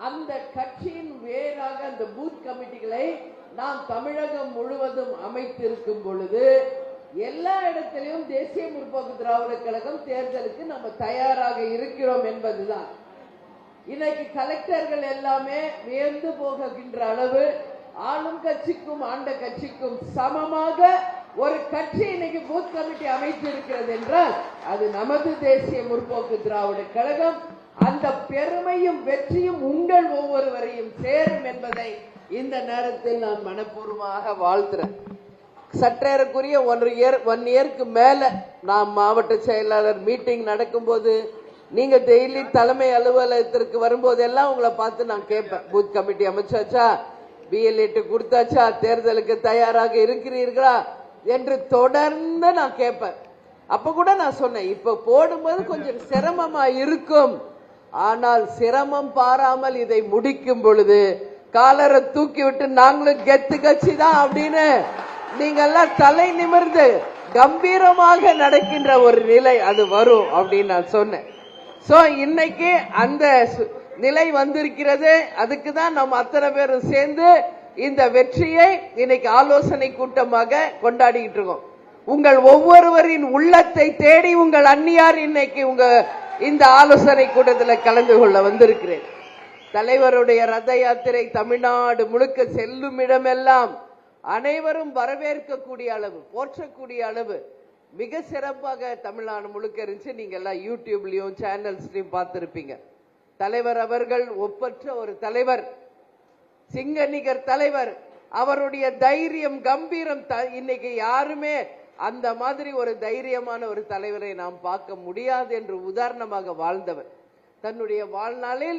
அந்த கட்சியின் வேறாக அந்த பூத் கமிட்டிகளை நாம் தமிழகம் முழுவதும் அமைத்திருக்கும் பொழுது எல்லா இடத்திலும் தேசிய முற்போக்கு திராவிட கழகம் தேர்தலுக்கு நம்ம தயாராக இருக்கிறோம் என்பதுதான். இன்னைக்கு கலெக்டர்கள் எல்லாமே வியந்து போகின்ற அளவு ஆளும் கட்சிக்கும் ஆண்ட கட்சிக்கும் சமமாக ஒரு கட்சி இன்னைக்கு பூத் கமிட்டி அமைத்திருக்கிறது என்றால் அது நமது தேசிய முற்போக்கு திராவிட கழகம். அந்த பெருமையும் வெற்றியும் உங்கள் ஒவ்வொருவரையும் சேரும் என்பதை இந்த நேரத்தில் நான் மனப்பூர்வமாக வாழ்த்துறேன். சற்றேறக்குரிய 1 இயருக்கு மேல நான் மாவட்ட செயலாளர் மீட்டிங் நடக்கும்போது நீங்க டெய்லி தலைமை அலுவலகத்திற்கு வரும்போது எல்லாம் உங்களை பார்த்து நான் கேட்பேன், பூத் கமிட்டி அமைச்சாச்சா, பிஎல்ஏ கொடுத்தாச்சா, தேர்தலுக்கு தயாராக இருக்கிறீர்களா என்று தொடர்ந்து நான் கேட்பேன். அப்ப கூட நான் சொன்னேன், இப்ப போடும்போது கொஞ்சம் சிரமமா இருக்கும், ஆனால் சிரமம் பாராமல் இதை முடிக்கும் பொழுது காலரை தூக்கி விட்டு நாங்களும் கெத்து கட்சி தான் அப்படின்னு நீங்க எல்லாம் தலை நிமிர்ந்து கம்பீரமாக நடக்கின்ற ஒரு நிலை அது வரும் அப்படின்னு நான் சொன்னேன். சோ இன்னைக்கு அந்த நிலை வந்திருக்கிறது. அதுக்கு தான் நம்ம அத்தனை பேரும் சேர்ந்து இந்த வெற்றியை இன்னைக்கு ஆலோசனை கூட்டமாக கொண்டாடிட்டு இருக்கோம். உங்கள் ஒவ்வொருவரின் உள்ளத்தை தேடி உங்கள் அந்நியார் இன்னைக்கு உங்க இந்த ஆலோசனை கூட்டத்தில் கலந்து கொள்ள வந்திருக்கிறேன். தலைவருடைய ரத யாத்திரை தமிழ்நாடு முழுக்க செல்லும் இடமெல்லாம் அனைவரும் வரவேற்கக்கூடிய அளவு, போற்றக்கூடிய அளவு மிக சிறப்பாக தமிழ்நாடு முழுக்க இருந்துச்சு. நீங்க எல்லாம் யூடியூப்லயும் சேனல்ஸ்லயும் பார்த்திருப்பீங்க. தலைவர் அவர்கள் ஒப்பற்ற ஒரு தலைவர், சிங்கநிகர் தலைவர். அவருடைய தைரியம், கம்பீரம் இன்னைக்கு யாருமே அந்த மாதிரி ஒரு தைரியமான ஒரு தலைவரை நாம் பார்க்க முடியாது என்று உதாரணமாக வாழ்ந்தவர். தன்னுடைய வாழ்நாளில்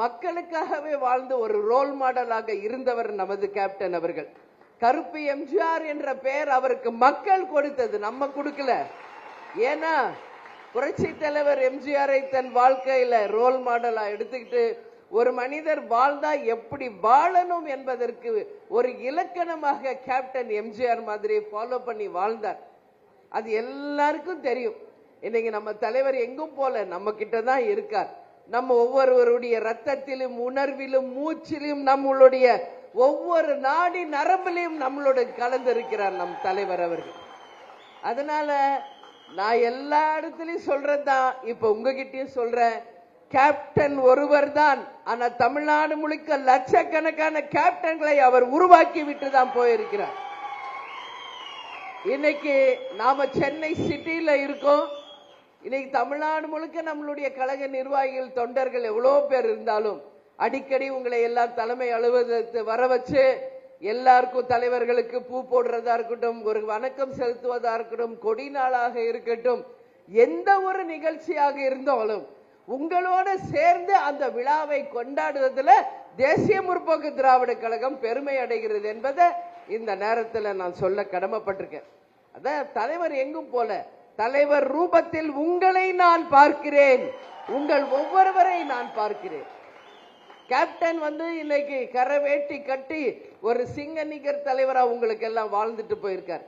மக்களுக்காகவே வாழ்ந்து ஒரு ரோல் மாடலாக இருந்தவர் நமது கேப்டன் அவர்கள். கருப்பு எம்ஜிஆர் என்ற பெயர் அவருக்கு மக்கள் கொடுத்தது, நம்ம கொடுக்கல. ஏன்னா புரட்சி தலைவர் எம்ஜிஆரை தன் வாழ்க்கையில ரோல் மாடலா எடுத்துக்கிட்டு ஒரு மனிதர் வாழ்ந்தா எப்படி வாழணும் என்பதற்கு ஒரு இலக்கணமாக கேப்டன் எம்ஜிஆர் மாதிரி ஃபாலோ பண்ணி வாழ்ந்தார். அது எல்லாருக்கும் தெரியும். இன்னைக்கு நம்ம தலைவர் எங்கும் போல நம்ம கிட்ட தான் இருக்கார். நம்ம ஒவ்வொருவருடைய ரத்தத்திலும் உணர்விலும் மூச்சிலும் நம்மளுடைய ஒவ்வொரு நாடி நரம்பிலையும் நம்மளோட கலந்து இருக்கிறார் நம் தலைவர் அவர்கள். அதனால நான் எல்லா இடத்துலயும் சொல்றதுதான், இப்ப உங்ககிட்டயும் சொல்றேன், கேப்டன் ஒருவர் தான். ஆனா தமிழ்நாடு முழுக்க லட்சக்கணக்கான கேப்டன்களை அவர் உருவாக்கி விட்டு தான் போயிருக்கிறார். இன்னைக்கு நாம சென்னை சிட்டியில இருக்கோம். இன்னைக்கு தமிழ்நாடு முழுக்க நம்மளுடைய கழக நிர்வாகிகள், தொண்டர்கள் எவ்வளவு பேர் இருந்தாலும் அடிக்கடி உங்களை எல்லாம் தலைமை அலுவலகத்தை வர வச்சு எல்லாருக்கும் தலைவர்களுக்கு பூ போடுறதா இருக்கட்டும், ஒரு வணக்கம் செலுத்துவதா இருக்கட்டும், கொடி நாளாக இருக்கட்டும், எந்த ஒரு நிகழ்ச்சியாக இருந்தாலும் உங்களோட சேர்ந்து அந்த விழாவை கொண்டாடுவதில் தேசிய முற்போக்கு திராவிட கழகம் பெருமை அடைகிறது என்பதை இந்த நேரத்தில் நான் சொல்ல கடமைப்பட்டிருக்கேன். அதான் தலைவர் எங்கும் போல தலைவர் ரூபத்தில் உங்களை நான் பார்க்கிறேன், உங்கள் ஒவ்வொருவரை நான் பார்க்கிறேன். கேப்டன் இன்னைக்கு கரை வேட்டி கட்டி ஒரு சிங்கநிகர் தலைவரா உங்களுக்கு எல்லாம் வாழ்ந்துட்டு போயிருக்கார்.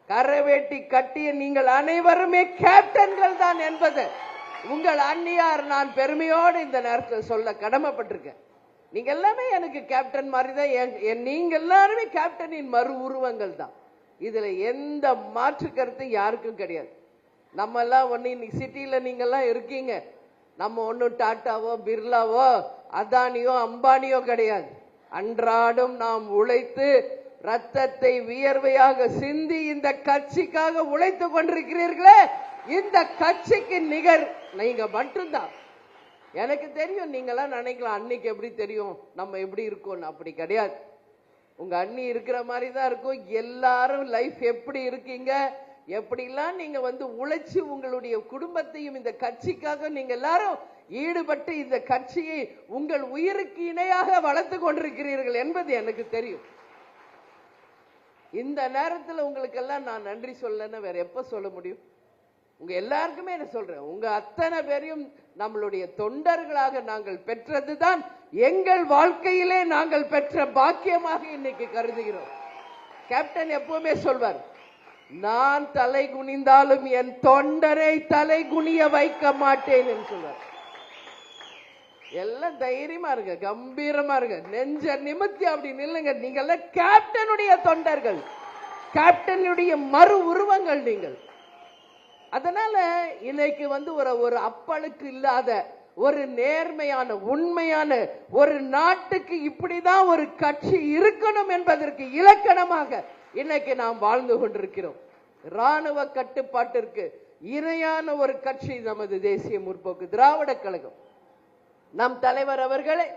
கரை வேட்டி கட்டிய நீங்கள் அனைவருமே கேப்டன்கள் தான் என்பது உங்கள் அந்நியார் நான் பெருமையோடு இந்த நேரத்தில் சொல்ல கடமைப்பட்டிருக்கேன். நீங்க எல்லாமே எனக்கு கேப்டன் மாதிரி தான். நீங்க எல்லாருமே கேப்டனின் மறு உருவங்கள் தான். இதுல எந்த மாற்று கருத்து யாருக்கும் கிடையாது. நம்ம எல்லாம் ஒன்னு இன்னைக்கு சிட்டியில நீங்க எல்லாம் இருக்கீங்க. நம்ம ஒன்னும் டாட்டாவோ பிர்லாவோ அதானியோ அம்பானியோ கிடையாது. அன்றாடம் நாம் உழைத்து ரத்தத்தை வியர்வையாக சிந்தி இந்த கட்சிக்காக உழைத்து கொண்டிருக்கிறீர்களே, இந்த கட்சிக்கு நிகர் நீங்க மட்டும்தான். எனக்கு தெரியும், நீங்களாம் நினைக்கலாம் அன்னைக்கு எப்படி தெரியும் நம்ம எப்படி இருக்கோம். அப்படி கிடையாது. உங்க அண்ணி இருக்கிற மாதிரி தான் இருக்கும். எல்லாரும் லைஃப் எப்படி இருக்கீங்க, எப்படிலாம் நீங்க உழைச்சு உங்களுடைய குடும்பத்தையும் இந்த கட்சிக்காக நீங்க எல்லாரும் ஈடுபட்டு இந்த கட்சியை உங்கள் உயிருக்கு இணையாக வளர்த்து கொண்டிருக்கிறீர்கள் என்பது எனக்கு தெரியும். இந்த நேரத்தில் உங்களுக்கு எல்லாம் நான் நன்றி சொல்லன்னு வேற எப்ப சொல்ல முடியும்? உங்க எல்லாருக்குமே என்ன சொல்றேன், உங்க அத்தனை பேரையும் நம்மளுடைய தொண்டர்களாக நாங்கள் பெற்றதுதான் எங்கள் வாழ்க்கையிலே நாங்கள் பெற்ற பாக்கியமாக இன்னைக்கு கருதுகிறோம். கேப்டன் எப்பவுமே சொல்வார், நான் தலை குனிந்தாலும் என் தொண்டரை தலை குனிய வைக்க மாட்டேன் என்று சொல்வார். எல்லாம் தைரியமா இருங்க, கம்பீரமா இருங்க, நெஞ்ச நிமித்தி அப்படி நில்லுங்க. நீங்க எல்லாம் கேப்டனுடைய தொண்டர்கள், கேப்டனுடைய மறு உருவங்கள் நீங்கள். அதனால இன்னைக்கு ஒரு அப்பளுக்கு இல்லாத ஒரு நேர்மையான உண்மையான ஒரு நாட்டுக்கு இப்படிதான் ஒரு கட்சி இருக்கணும் என்பதற்கு இலக்கணமாக இன்னைக்கு நாம் வாழ்ந்து கொண்டிருக்கிறோம். ராணுவ கட்டுப்பாட்டிற்கு இணையான ஒரு கட்சி நமது தேசிய முற்போக்கு திராவிட கழகம். நம் தலைவர் அவர்களே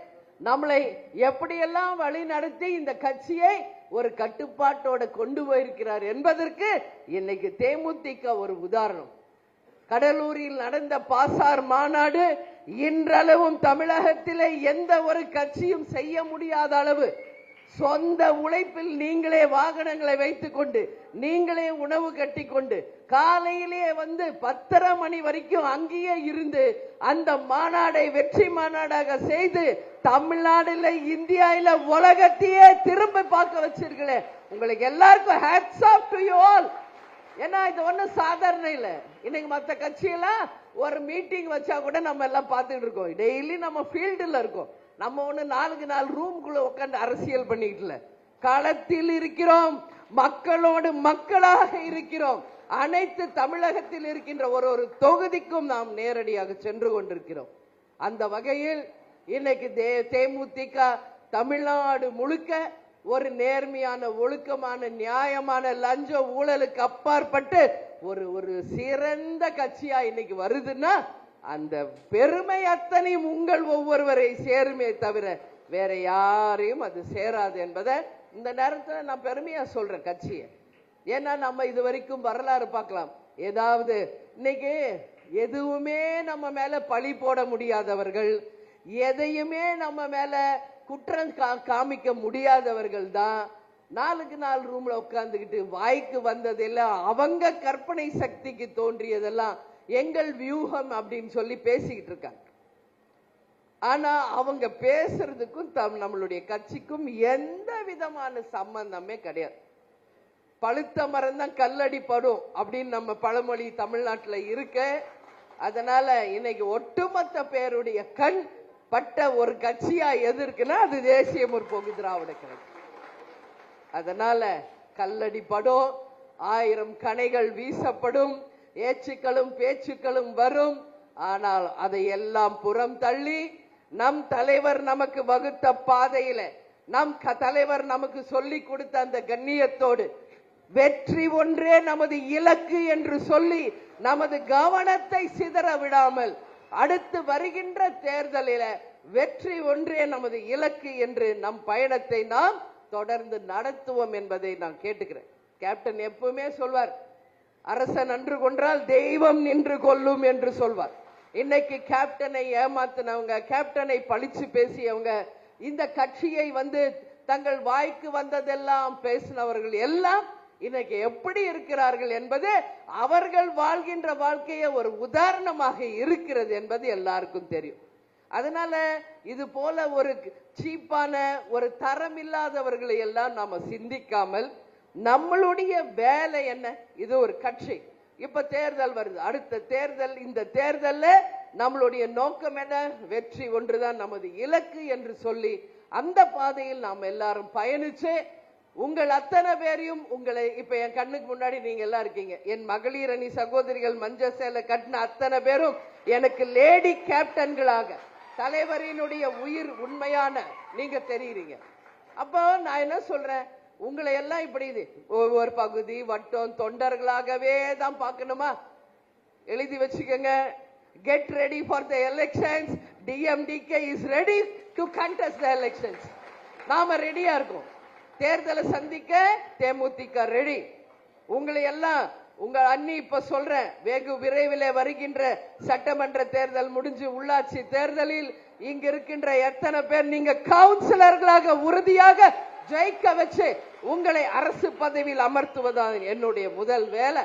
நம்மளை எப்படியெல்லாம் வழி நடத்தி இந்த கட்சியை ஒரு கட்டுப்பாட்டோட கொண்டு போயிருக்கிறார் என்பதற்கு இன்னைக்கு தேமுதிக ஒரு உதாரணம். கடலூரில் நடந்த பாசார் மாநாடு இன்றளவும் தமிழகத்திலே எந்த ஒரு கட்சியும் செய்ய முடியாத அளவு சொந்த உழைப்பில் நீங்களே வாகனங்களை வைத்துக் கொண்டு நீங்களே உணவு கட்டி கொண்டு காலையிலே 10:30 மணி வரைக்கும் அங்கேயே இருந்து அந்த மாநாடை வெற்றி மாநாடாக செய்து தமிழ்நாடுல இந்தியாவில உலகத்தையே திரும்ப பார்க்க வச்சிருக்கீங்களே, உங்களுக்கு எல்லாருக்கும் hats off to you all. ஏன்னா இது ஒன்றும் சாதாரண இல்லை. இன்னைக்கு மற்ற கட்சியெல்லாம் ஒரு மீட்டிங் வச்சா கூட நம்ம எல்லாம் பார்த்துட்டு இருக்கோம், டெய்லி நம்ம ஃபீல்டுல இருக்கோம். நம்ம ஒண்ணு 4 ரூம்குள்ள உட்காந்து அரசியல் பண்ணிக்கல, களத்தில் இருக்கிறோம், மக்களோடு மக்களாக இருக்கிறோம். அனைத்து தமிழகத்தில் இருக்கின்ற ஒரு தொகுதிக்கும் நாம் நேரடியாக சென்று கொண்டிருக்கிறோம். அந்த வகையில் இன்னைக்கு தேமுதிக தமிழ்நாடு முழுக்க ஒரு நேர்மையான ஒழுக்கமான நியாயமான லஞ்ச ஊழலுக்கு அப்பாற்பட்டு ஒரு சிறந்த கட்சியா இன்னைக்கு வருதுன்னா அந்த பெருமை அத்தனையும் உங்கள் ஒவ்வொருவரை சேருமே தவிர வேற யாரையும் அது சேராது என்பதை இந்த நேரத்தில் நான் பெருமையா சொல்றேன் கட்சியை. ஏன்னா நம்ம இது வரைக்கும் வரலாறு பார்க்கலாம், ஏதாவது இன்னைக்கு எதுவுமே நம்ம மேல பழி போட முடியாதவர்கள், எதையுமே நம்ம மேல குற்றம் காமிக்க முடியாதவர்கள் தான் 4 ரூம்ல உட்கார்ந்துக்கிட்டு வாய்க்கு வந்ததெல்லாம் அவங்க கற்பனை சக்திக்கு தோன்றியதெல்லாம் எங்கள் வியூகம் அப்படின்னு சொல்லி பேசிக்கிட்டு இருக்காங்க. ஆனா அவங்க பேசுறதுக்கும் நம்மளுடைய கட்சிக்கும் எந்த விதமான சம்பந்தமே கிடையாது. பழுத்த மரம் தான் கல்லடி படும் அப்படின்னு நம்ம பழமொழி தமிழ்நாட்டில் இருக்க. அதனால இன்னைக்கு ஒட்டுமொத்த பேருடைய கண் பட்ட ஒரு கட்சியா எது இருக்குன்னா அது தேசிய முற்போக்கு திராவிட கழகம். அதனால கல்லடி படும், 1000 கணைகள் வீசப்படும், ஏச்சுக்களும் பேச்சுக்களும் வரும். ஆனால் அதை எல்லாம் புறம் தள்ளி நம் தலைவர் நமக்கு வகுத்த பாதையில நம் தலைவர் நமக்கு சொல்லிக் கொடுத்த அந்த கண்ணியத்தோடு வெற்றி ஒன்றே நமது இலக்கு என்று சொல்லி நமது கவனத்தை சிதற விடாமல் அடுத்து வருகின்ற தேர்தலில வெற்றி ஒன்றே நமது இலக்கு என்று நம் பயணத்தை நாம் தொடர்ந்து நடத்துவோம் என்பதை நான் கேட்டுக்கிறேன். கேப்டன் எப்பவுமே சொல்வார், அரசன் அன்று கொன்றால் தெய்வம் நின்று கொள்ளும் என்று சொல்வார். இன்னைக்கு கேப்டனை ஏமாத்தினவங்க, கேப்டனை பழிச்சு பேசியவங்க, இந்த கட்சியை தங்கள் வாய்க்கு வந்ததெல்லாம் பேசினவர்கள் எல்லாம் இன்னைக்கு எப்படி இருக்கிறார்கள் என்பது அவர்கள் வாழ்கின்ற வாழ்க்கையை ஒரு உதாரணமாக இருக்கிறது என்பது எல்லாருக்கும் தெரியும். அதனால இது போல ஒரு சீப்பான ஒரு தரம் இல்லாதவர்களை எல்லாம் நாம சிந்திக்காமல் நம்மளுடைய வேலை என்ன, இது ஒரு கட்சி, இப்ப தேர்தல் வருது, அடுத்த தேர்தல், இந்த தேர்தல்ல நம்மளுடைய நோக்கம் என்ன, வெற்றி ஒன்றுதான் நமது இலக்கு என்று சொல்லி அந்த பாதையில் நாம் எல்லாரும் பயணிச்சு உங்கள் அத்தனை பேரையும் உங்களை இப்ப என் கண்ணுக்கு முன்னாடி நீங்க எல்லாம் இருக்கீங்க. என் மகளிர் அணி சகோதரிகள் மஞ்சள் சேலை கட்டின அத்தனை பேரும் எனக்கு லேடி கேப்டன்களாக தலைவரினுடைய உயிர் உண்மையான நீங்க தெரியுறீங்க. அப்போ நான் என்ன சொல்றேன், உங்களை எல்லாம் இப்படி ஒவ்வொரு பகுதி வட்டம் தொண்டர்களாகவே தான் பார்க்கணுமா? எழுதி வச்சுக்கோங்க. Get ready for the elections. DMDK is ready to contest the elections. நாம ரெடியா இருக்கோம். தேர்தலை சந்திக்க தேமுதிக ரெடி. உங்களை எல்லாம் உங்க அண்ணி இப்ப சொல்றேன், வெகு விரைவில் வருகின்ற சட்டமன்ற தேர்தல் முடிஞ்சு உள்ளாட்சி தேர்தலில் இங்க இருக்கின்ற எத்தனை பேர் நீங்க கவுன்சிலர்களாக உறுதியாக ஜெயிக்க வச்சு உங்களை அரசு பதவியில் அமர்த்துவதான் என்னுடைய முதல் வேலை.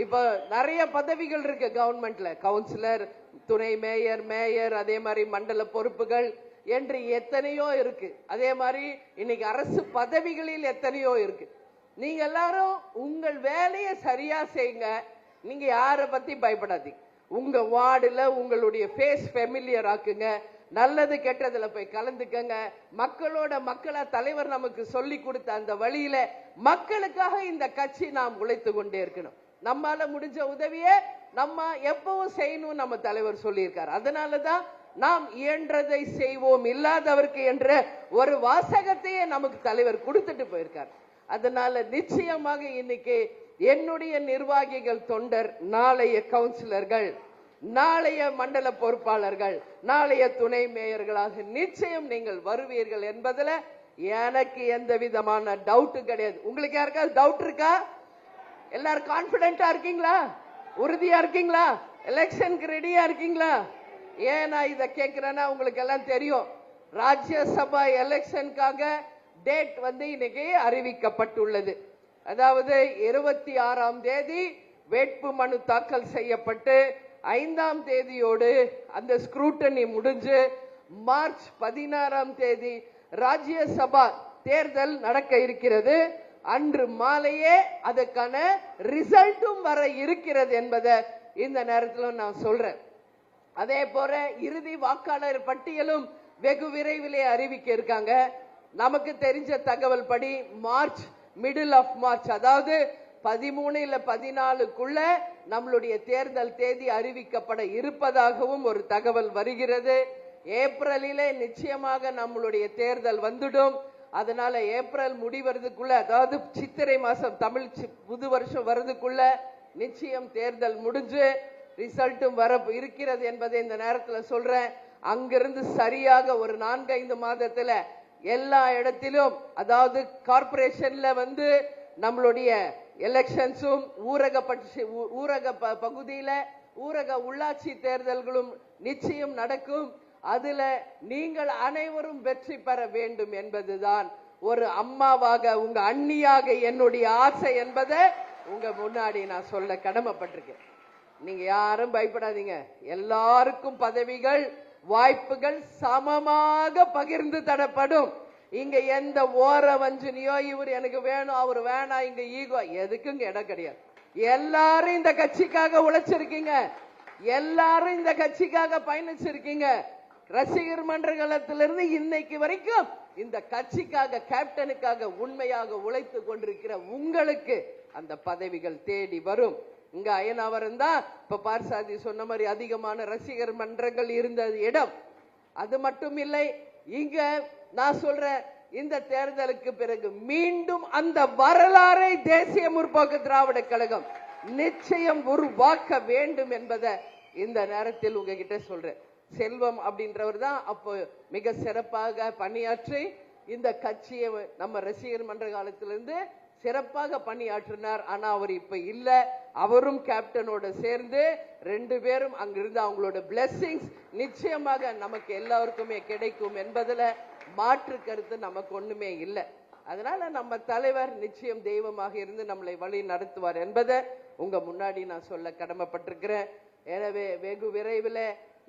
இப்ப நிறைய பதவிகள் இருக்கு கவர்மெண்ட்ல, கவுன்சிலர், துணை மேயர், மேயர், அதே மாதிரி மண்டல பொறுப்புகள் என்று எத்தனையோ இருக்கு. அதே மாதிரி இன்னைக்கு அரசு பதவிகளில் எத்தனையோ இருக்கு. நீங்க எல்லாரும் உங்கள் வேலையை சரியா செய்யுங்க. நீங்க யாரை பத்தி பயப்படாதீங்க. உங்க வார்டுல உங்களுடைய ஃபேஸ் ஃபெமிலியர் ஆக்குங்க. நல்லது கெட்டதுல போய் கலந்துக்கங்க. மக்களோட மக்களா தலைவர் நமக்கு சொல்லி கொடுத்த அந்த வழியில மக்களுக்காக இந்த கட்சி நாம் உழைத்து கொண்டே இருக்கணும். நம்மால முடிஞ்ச உதவியை நம்ம எப்பவும் செய்யணும் நம்ம தலைவர் சொல்லியிருக்காரு. அதனாலதான் நாம் இயன்றதை செய்வோம் இல்லாதவருக்கு என்ற ஒரு வாசகத்தையே நமக்கு தலைவர் கொடுத்துட்டு போயிருக்கார். அதனால நிச்சயமாக இன்னைக்கு என்னுடைய நிர்வாகிகள், தொண்டர், நாளைய கவுன்சிலர்கள், நாளைய மண்டல பொறுப்பாளர்கள், நாளைய துணை மேயர்களாக நிச்சயம் நீங்கள் வருவீர்கள் என்பதுல எனக்கு எந்த விதமான டவுட் கிடையாது. உங்களுக்கு யாருக்காவது டவுட் இருக்கா? எல்லாரும் கான்பிடென்டா இருக்கீங்களா? உறுதியா இருக்கீங்களா? எலெக்ஷனுக்கு ரெடியா இருக்கீங்களா? ஏன் நான் இதை கேட்கிறேன்னா உங்களுக்கு எல்லாம் தெரியும். ராஜ்யசபா எலெக்ஷனுக்காக டேட் இன்னைக்கு அறிவிக்கப்பட்டுள்ளது. அதாவது 26ஆம் தேதி வேட்பு மனு தாக்கல் செய்யப்பட்டு 5ஆம் தேதியோடு அந்த ஸ்க்ரூட்டனி முடிஞ்சு மார்ச் 16ஆம் தேதி ராஜ்யசபா தேர்தல் நடக்க இருக்கிறது. அன்று மாலையே அதுக்கான ரிசல்ட்டும் வர இருக்கிறது என்பதை இந்த நேரத்தில் நான் சொல்றேன். அதே போல இறுதி வாக்காளர் பட்டியலும் வெகு விரைவிலே அறிவிக்க இருக்காங்க. நமக்கு தெரிஞ்ச தகவல் படி மிடில் ஆஃப் மார்ச், அதாவது 13 இல்ல 14க்குள்ள நம்மளுடைய தேர்தல் தேதி அறிவிக்கப்பட இருப்பதாகவும் ஒரு தகவல் வருகிறது. ஏப்ரலிலே நிச்சயமாக நம்மளுடைய தேர்தல் வந்துடும். அதனால ஏப்ரல் முடிவதுக்குள்ள, அதாவது சித்திரை மாசம் தமிழ் புது வருஷம் வரதுக்குள்ள நிச்சயம் தேர்தல் முடிஞ்சு ரிசல்ட்டும் வர இருக்கிறது என்பதை இந்த நேரத்தில் சொல்றேன். அங்கிருந்து சரியாக ஒரு 4-5 மாதத்துல எல்லா இடத்திலும், அதாவது கார்பரேஷன்ல நம்மளுடைய எலெக்ஷன்ஸும் ஊரக பகுதியில ஊரக உள்ளாட்சி தேர்தல்களும் நிச்சயம் நடக்கும். அதுல நீங்கள் அனைவரும் வெற்றி பெற வேண்டும் என்பதுதான் ஒரு அம்மாவாக, உங்க அண்ணியாக என்னுடைய ஆசை என்பதை உங்க முன்னாடி நான் சொல்ல கடமைப்பட்டிருக்கேன். நீங்க யாரும் பயப்படாதீங்க. எல்லாருக்கும் பதவிகள், வாய்ப்புகள் சமமாக பகிர்ந்து தரப்படும். இங்க எந்த ஓர வஞ்சனையோ இவர் எனக்கு வேணும் அவர் வேணாம், இங்க ஈகோ எதுக்கும் இடம் கிடையாது. எல்லாரும் இந்த கட்சிக்காக உழைச்சிருக்கீங்க, எல்லாரும் இந்த கட்சிக்காக பயணிச்சிருக்கீங்க. ரசிகர் மன்றத்திலிருந்து இன்னைக்கு வரைக்கும் இந்த கட்சிக்காக, கேப்டனுக்காக உண்மையாக உழைத்து கொண்டிருக்கிற உங்களுக்கு அந்த பதவிகள் தேடி வரும். இங்க அயனாவரம் தான் இப்ப பார்சாதி சொன்ன மாதிரி அதிகமான ரசிகர் மன்றங்கள் இருந்த இடம். அது மட்டும் இல்லை, இங்க நான் சொல்றேன், இந்த தேர்தலுக்கு பிறகு மீண்டும் அந்த வரலாறை தேசிய முற்போக்கு திராவிட கழகம் நிச்சயம் உருவாக்க வேண்டும் என்பதை இந்த நேரத்தில் உங்ககிட்ட சொல்றேன். செல்வம் அப்படின்றவர் தான் அப்போ மிக சிறப்பாக பணியாற்றி இந்த கட்சியை நம்ம ரசிகர் மன்ற காலத்திலிருந்து சிறப்பாக பணியாற்றினார். ஆனா அவர் இப்ப இல்ல. அவரும் கேப்டனோட சேர்ந்து 2 பேரும் அங்கிருந்து அவங்களோட பிளெஸிங்ஸ் நிச்சயமாக நமக்கு எல்லாருக்குமே கிடைக்கும் என்பதுல மாற்று கருத்து நமக்கு ஒண்ணுமே இல்லை. அதனால நம்ம தலைவர் நிச்சயம் தெய்வமாக இருந்து நம்மளை வழி நடத்துவார் என்பதை உங்க முன்னாடி நான் சொல்ல கடமைப்பட்டிருக்கிறேன். எனவே வெகு விரைவில்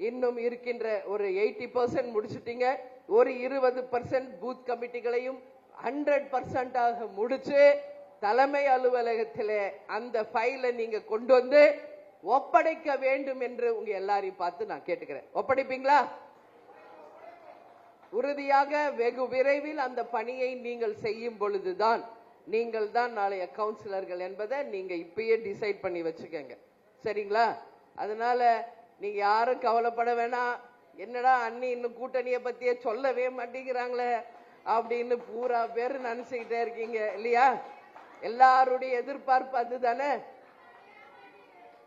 இன்னும் இருக்கின்ற ஒரு 80% முடிச்சுட்டீங்க. ஒரு 20% பூத் கமிட்டிகளையும் 100% முடிச்சு தலைமை அலுவலகத்திலே அந்த ஃபைலை நீங்க கொண்டு வந்து ஒப்படைக்க வேண்டும் என்று உங்க எல்லாரையும் பார்த்து நான் கேட்டுக்கிறேன். ஒப்படைப்பீங்களா? உறுதியாக வெகு விரைவில் அந்த பணியை நீங்கள் செய்யும் பொழுதுதான் நீங்கள் தான் நாளைய கவுன்சிலர்கள் என்பதை நீங்க இப்பயே டிசைட் பண்ணி வச்சுக்கோங்க. சரிங்களா? அதனால நீங்க யாரும் கவலைப்பட வேணாம். என்னடா அண்ணி இன்னும் கூட்டணியை பத்தியே சொல்லவே மாட்டேங்கிறாங்களே அப்படின்னு பூரா பேர் நினைச்சுக்கிட்டே இருக்கீங்க இல்லையா? எல்லாருடைய எதிர்பார்ப்பு அதுதானே.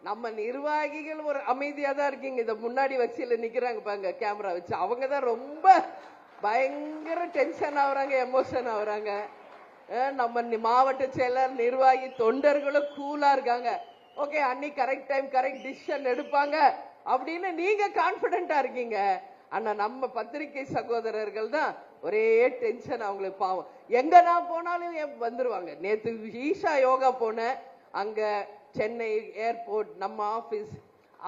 நம்ம நிர்வாகிகள் ஒரு அமைதியா தான் இருக்கீங்க. இத முன்னாடி வச்சு நிக்கிறாங்க பாருங்க, கேமரா வச்சு. அவங்க தான் ரொம்ப பயங்கர டென்ஷன் ஆகுறாங்க, எமோஷன் ஆகுறாங்க. நம்ம மாவட்ட செயலர், நிர்வாகி, தொண்டர்களும் கூலா இருக்காங்க. ஓகே, அன்னி கரெக்ட் டைம் கரெக்ட் டிசிஷன் எடுப்பாங்க அப்படின்னு நீங்க கான்பிடென்டா இருக்கீங்க. ஆனா நம்ம பத்திரிகை சகோதரர்கள் தான் ஒரே டென்ஷன். அவங்களுக்கு பாவம். எங்க நான் போனாலும் வந்துருவாங்க. நேத்து ஈஷா யோகா போன, அங்க சென்னை ஏர்போர்ட் நம்ம ஆபீஸ்,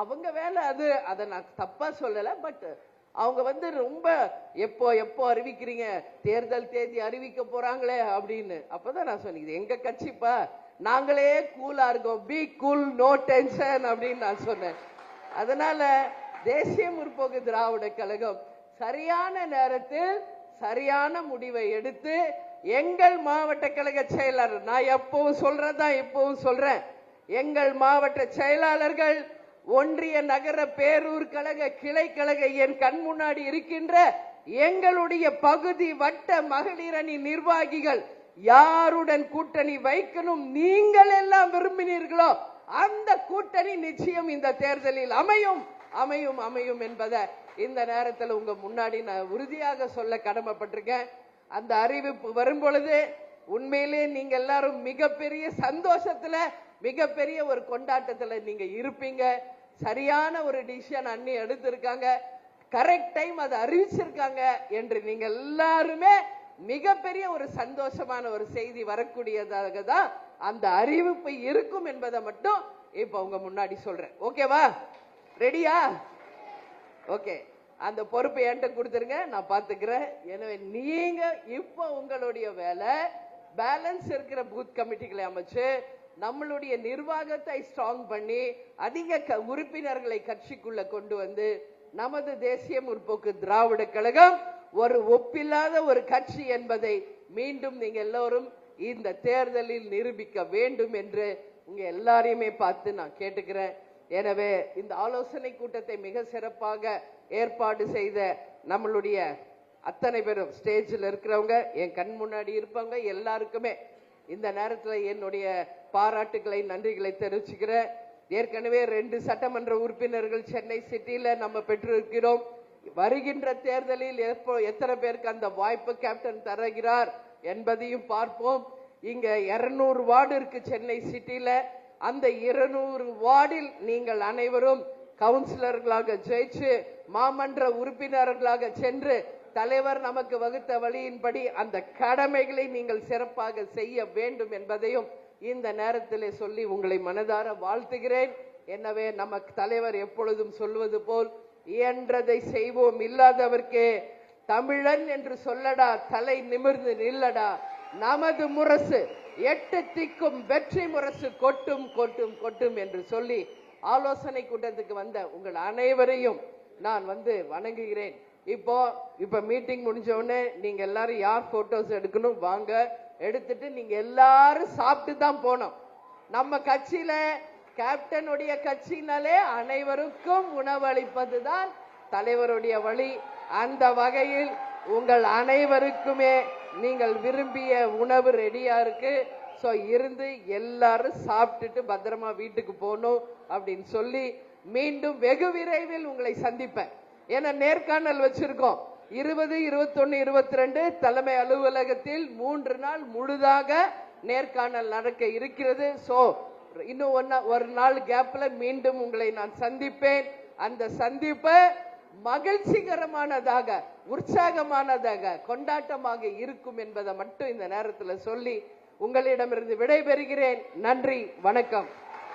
அவங்க வேலை அது. அதை நான் தப்பா சொல்லல. பட் அவங்க ரொம்ப எப்போ அறிவிக்கிறீங்க, தேர்தல் தேதி அறிவிக்க போறாங்களே அப்படின்னு. அப்பதான் நான் சொன்னேன், எங்க கட்சிப்பா, நாங்களே கூலா இருக்கோம், பி கூல், நோ டென்ஷன் அப்படின்னு நான் சொன்னேன். அதனால தேசிய முற்போக்கு திராவிட கழகம் சரியான நேரத்தில் சரியான முடிவை எடுத்து எங்கள் மாவட்ட கழக செயலாளர், நான் எப்பவும் சொல்றதா இப்பவும் சொல்றேன், எங்கள் மாவட்ட செயலாளர்கள், ஒன்றிய நகர பேரூர் கழக கிளை கழக என் கண் முன்னாடி இருக்கின்ற எங்களுடைய பகுதி வட்ட மகளிர் அணி நிர்வாகிகள் யாருடன் கூட்டணி வைக்கணும் நீங்கள் எல்லாம் விரும்பினீர்களோ அந்த கூட்டணி நிச்சயம் இந்த தேர்தலில் அமையும் அமையும் அமையும் என்பதை இந்த நேரத்தில் உங்க முன்னாடி நான் உறுதியாக சொல்ல கடமைப்பட்டிருக்கேன். அந்த அறிவிப்பு வரும் பொழுது உண்மையிலே நீங்க எல்லாரும் மிகப்பெரிய சந்தோஷத்துல, மிகப்பெரிய ஒரு கொண்டாட்டத்துல நீங்க இருப்பீங்க. சரியான ஒரு டிசிஷன் அண்ணி எடுத்திருக்காங்க, கரெக்ட் டைம் அதை அறிவிச்சிருக்காங்க என்று நீங்க எல்லாருமே மிகப்பெரிய ஒரு சந்தோஷமான ஒரு செய்தி வரக்கூடியதாக தான் அந்த அறிவிப்பு இருக்கும் என்பதை மட்டும் இப்ப உங்க முன்னாடி சொல்றேன். ஓகேவா? ரெடியா? ஓகே, அந்த பொறுப்பை என்கிட்ட கொடுத்துருங்க, நான் பாத்துக்கிறேன். எனவே நீங்க இப்ப உங்களுடைய வேலை பேலன்ஸ் இருக்கிற பூத் கமிட்டிகளை அமைச்சு நம்மளுடைய நிர்வாகத்தை ஸ்ட்ராங் பண்ணி அதிக உறுப்பினர்களை கட்சிக்குள்ள கொண்டு வந்து நமது தேசிய முற்போக்கு திராவிட கழகம் ஒரு ஒப்பில்லாத ஒரு கட்சி என்பதை மீண்டும் நீங்க எல்லோரும் இந்த தேர்தலில் நிரூபிக்க வேண்டும் என்று உங்க எல்லாரையுமே பார்த்து நான் கேட்டுக்கிறேன். எனவே இந்த ஆலோசனை கூட்டத்தை மிக சிறப்பாக ஏற்பாடு செய்த நம்மளுடைய அத்தனை பேரும், ஸ்டேஜில் இருக்கிறவங்க, என் கண் முன்னாடி இருப்பவங்க எல்லாருக்குமே இந்த நேரத்தில் என்னுடைய பாராட்டுகளை நன்றிகளை தெரிவிச்சுக்கிறேன். ஏற்கனவே 2 சட்டமன்ற உறுப்பினர்கள் சென்னை சிட்டியில நம்ம பெற்றிருக்கிறோம். வருகின்ற தேர்தலில் எத்தனை பேருக்கு அந்த வாய்ப்பு கேப்டன் தருகிறார் என்பதையும் பார்ப்போம். இங்க 200 வார்டு இருக்கு சென்னை சிட்டியில. அந்த 200 வார்டில் நீங்கள் அனைவரும் கவுன்சிலர்களாக ஜெயிச்சு மாமன்ற உறுப்பினர்களாக சென்று தலைவர் நமக்கு வகுத்த வழியின்படி அந்த கடமைகளை நீங்கள் சிறப்பாக செய்ய வேண்டும் என்பதையும் இந்த நேரத்தில் சொல்லி உங்களை மனதார வாழ்த்துகிறேன். எனவே நமக்கு தலைவர் எப்பொழுதும் சொல்வது போல் இயன்றதை செய்வோம், இல்லாதவர்க்கே தமிழன் என்று சொல்லடா, தலை நிமிர்ந்து நில்லடா, நமது முரசு 8 திக்கும் வெற்றி முரசு கொட்டும் கொட்டும் கொட்டும் என்று சொல்லி ஆலோசனை கூட்டத்துக்கு வந்த உங்கள் அனைவரையும் நான் வணங்குகிறேன். இப்ப மீட்டிங் முடிஞ்ச உடனே நீங்க எல்லாரும் யார் போட்டோஸ் எடுக்கணும் வாங்க, எடுத்துட்டு நீங்க எல்லாரும் சாப்பிட்டு தான் போனோம். நம்ம கட்சியில கேப்டனுடைய கட்சினாலே அனைவருக்கும் உணவளிப்பதுதான் தலைவருடைய வழி. அந்த வகையில் உங்கள் அனைவருக்குமே நீங்கள் விரும்பிய உணவு ரெடியா இருக்கு. சோ இருந்து எல்லாரும் சாப்பிட்டுட்டு பத்திரமா வீட்டுக்கு போகணும் அப்படின்னு சொல்லி மீண்டும் வெகு விரைவில் உங்களை சந்திப்பேன். ஏன்னா நேர்காணல் வச்சிருக்கோம் 20, 21, 22 தலைமை அலுவலகத்தில் 3 நாள் முழுதாக நேர்காணல் நடக்க இருக்கிறது. சோ இன்னும் ஒரு நாள் கேப்ல மீண்டும் உங்களை நான் சந்திப்பேன். அந்த சந்திப்பை மகிழ்ச்சிகரமானதாக, உற்சாகமானதாக, கொண்டாட்டமாக இருக்கும் என்பதை மட்டும் இந்த நேரத்தில் சொல்லி உங்களிடமிருந்து விடைபெறுகிறேன். நன்றி, வணக்கம்.